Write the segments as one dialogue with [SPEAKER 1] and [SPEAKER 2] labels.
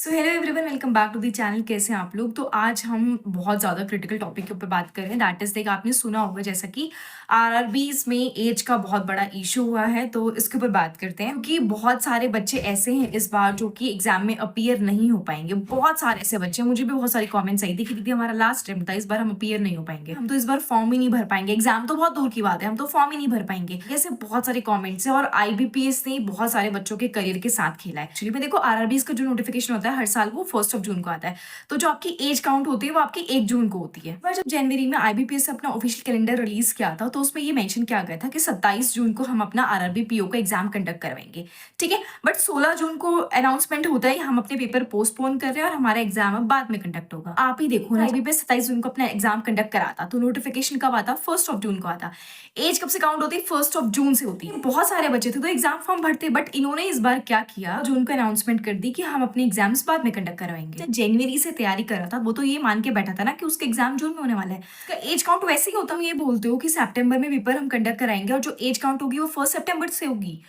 [SPEAKER 1] So hello everyone, welcome back to the channel. कैसे हैं आप लोग? तो आज हम बहुत ज़्यादा क्रिटिकल टॉपिक के ऊपर बात कर रहे हैं। दैट इज़ लाइक आपने सुना होगा जैसा कि आरआरबीज में एज का बहुत बड़ा इशू हुआ है, तो इसके ऊपर बात करते हैं क्योंकि बहुत सारे बच्चे ऐसे हैं इस बार जो कि एग्जाम में अपीयर नहीं हो पाएंगे। बहुत सारे ऐसे बच्चे, मुझे भी बहुत सारी कमेंट्स आई थी कि दीदी हमारा लास्ट टाइम था, इस बार हम अपीयर नहीं हो पाएंगे, हम तो इस बार फॉर्म ही नहीं भर पाएंगे, एग्जाम तो बहुत दूर की बात है, हम तो फॉर्म ही नहीं भर पाएंगे। ऐसे बहुत सारे कमेंट्स हैं और आईबीपीएस ने बहुत सारे बच्चों के करियर के साथ खेला है। एक्चुअली में देखो, आरआरबीज का जो नोटिफिकेशन होता है हर साल वो 1 जून को आता है, तो जो आपकी एज काउंट होती है वो आपकी 1 जून को होती है। पर जब जनवरी में आईबीपीएस अपना ऑफिशियल कैलेंडर रिलीज किया था तो उसमें ये मेंशन किया गया था कि 27 जून को हम अपना आरआरबी पीओ का एग्जाम कंडक्ट करवाएंगे, ठीक है। बट 16 जून को अनाउंसमेंट होता है हम अपने पेपर पोस्टपोन कर रहे हैं और हमारा एग्जाम अब बाद में कंडक्ट होगा। आप ही देखो ना, आईबीपीएस 27 जून को अपना एग्जाम कंडक्ट कराता तो नोटिफिकेशन कब आता? 1 जून को आता। एज कब से काउंट होती? 1 जून से होती है। बहुत सारे बच्चे थे तो एग्जाम फॉर्म भरते, बट इन्होंने इस बार क्या किया, जून को अनाउंसमेंट कर दी कि हम अपने एग्जाम्स बाद में कंडक्ट करवाएंगे। जनवरी से तैयारी कर रहा था वो तो ये मान के बैठा था ना कि उसका एग्जाम जून में होने वाला है। उसका एज काउंट वैसे ही होता। हम ये बोलते हो कि सितंबर में पेपर हम कंडक्ट कराएंगे और जो एज काउंट होगी वो 1 सितंबर से होगी।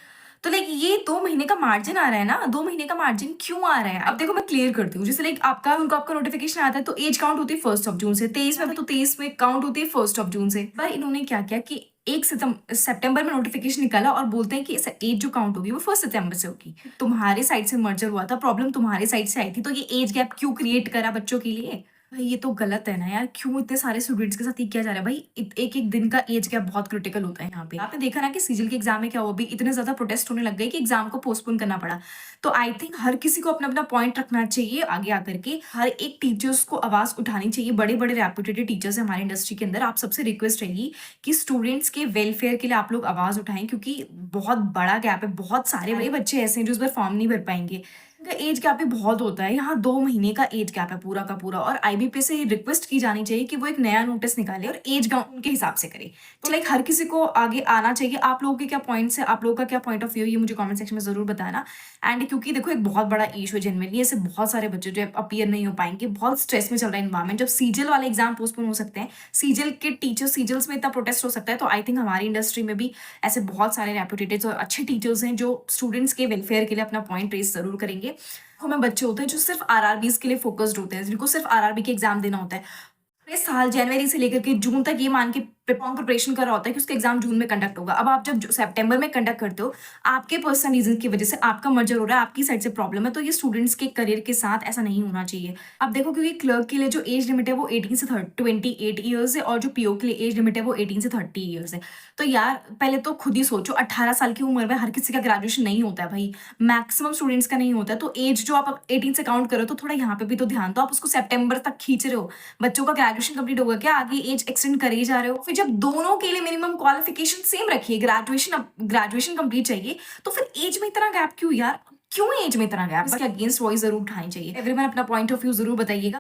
[SPEAKER 1] तो लाइक ये 2 महीने का मार्जिन आ रहा है ना, 2 महीने का मार्जिन क्यों आ रहा है? अब देखो मैं क्लियर करती हूँ। जैसे लाइक आपका नोटिफिकेशन आता है तो एज काउंट होती है 1 जून से, 23 में तो 23 में काउंट होती है 1 जून से। पर इन्होंने क्या किया कि 1 सितंबर में नोटिफिकेशन निकाला और बोलते हैं कि एज जो काउंट होगी वो 1 सितंबर से होगी। तुम्हारे साइड से मर्जर हुआ था, प्रॉब्लम तुम्हारे साइड से आई थी, तो ये एज गैप क्यों क्रिएट करा बच्चों के लिए? भाई ये तो गलत है ना यार, क्यों इतने सारे स्टूडेंट्स के साथ ये किया जा रहा है? भाई एक एक दिन का एज गैप बहुत क्रिटिकल होता है यहाँ पे। आपने देखा ना कि सीजल के एग्जाम में क्या हुआ, भी इतने ज्यादा प्रोटेस्ट होने लग गए कि एग्जाम को पोस्टपोन करना पड़ा। तो आई थिंक हर किसी को अपना अपना पॉइंट रखना चाहिए आगे आकर के। हर एक टीचर्स को आवाज उठानी चाहिए। बड़े बड़े रेपुटेड टीचर्स है हमारे इंडस्ट्री के अंदर, आप सबसे रिक्वेस्ट रहेगी कि स्टूडेंट्स के वेलफेयर के लिए आप लोग आवाज उठाएं, क्योंकि बहुत बड़ा गैप है। बहुत सारे बड़े बच्चे ऐसे हैं जो इस बार फॉर्म नहीं भर पाएंगे। इनका एज गैप भी बहुत होता है। यहाँ 2 महीने का एज गैप है पूरा का पूरा, और आईबीपी से रिक्वेस्ट की जानी चाहिए कि वो एक नया नोटिस निकाले और एज काउंट उनके हिसाब से करे। तो लाइक हर किसी को आगे आना चाहिए। आप लोगों के क्या पॉइंट्स है, आप लोगों का क्या पॉइंट ऑफ व्यू, ये मुझे कमेंट सेक्शन में जरूर बताना। एंड क्योंकि देखो एक बहुत बड़ा इशू है जनरली, ऐसे बहुत सारे बच्चे जो अपीयर नहीं हो पाएंगे। बहुत स्ट्रेस में चल रहा है इन्वायरमेंट। जब सीजल वाले एग्जाम पोस्टपोन हो सकते हैं, सीजल के टीचर्स, सीजल्स में इतना प्रोटेस्ट हो सकता है, तो आई थिंक हमारी इंडस्ट्री में भी ऐसे बहुत सारे रेपुटेटेड और अच्छे टीचर्स हैं जो स्टूडेंट्स के वेलफेयर के लिए अपना पॉइंट रेस जरूर करेंगे। हमें बच्चे होते हैं जो सिर्फ आरआरबीज के लिए फोकस्ड होते हैं, जिनको सिर्फ आरआरबी के एग्जाम देना होता है। पूरे साल जनवरी से लेकर के जून तक ये मान के प्रिपरेशन कर रहा होता है कि उसका एग्जाम जून में कंडक्ट होगा। अब आप जब सितंबर में कंडक्ट करते हो, आपके पर्सनल रीजन की वजह से आपका मर्जर हो रहा है, आपकी साइड से प्रॉब्लम है, तो ये स्टूडेंट्स के करियर के साथ ऐसा नहीं होना चाहिए। अब देखो, क्योंकि क्लर्क के लिए जो एज लिमिट है वो 18 से 28 ईयर्स है, और जो पीओ के लिए एज लिमिट है वो 18 से 30 ईयर्स है। तो यार पहले तो खुद ही सोचो, 18 साल की उम्र में हर किसी का ग्रेजुएशन नहीं होता है भाई, मैक्सिमम स्टूडेंट्स का नहीं होता है। तो एज जो आप 18 से काउंट करो तो थोड़ा यहाँ पे भी तो ध्यान दो। आप उसको सितंबर तक खींच रहे हो, बच्चों का ग्रेजुएशन कंप्लीट होगा क्या? आगे एज एक्सटेंड करे ही जा रहे हो। फिर जब दोनों के लिए मिनिमम क्वालिफिकेशन सेम रखिए, ग्रेजुएशन कंप्लीट चाहिए, तो फिर एज में इतना गैप क्यों यार? क्यों एज में इतना गैप? इसके अगेंस्ट वॉइस जरूर उठानी चाहिए। एवरीवन अपना पॉइंट ऑफ व्यू जरूर बताइएगा।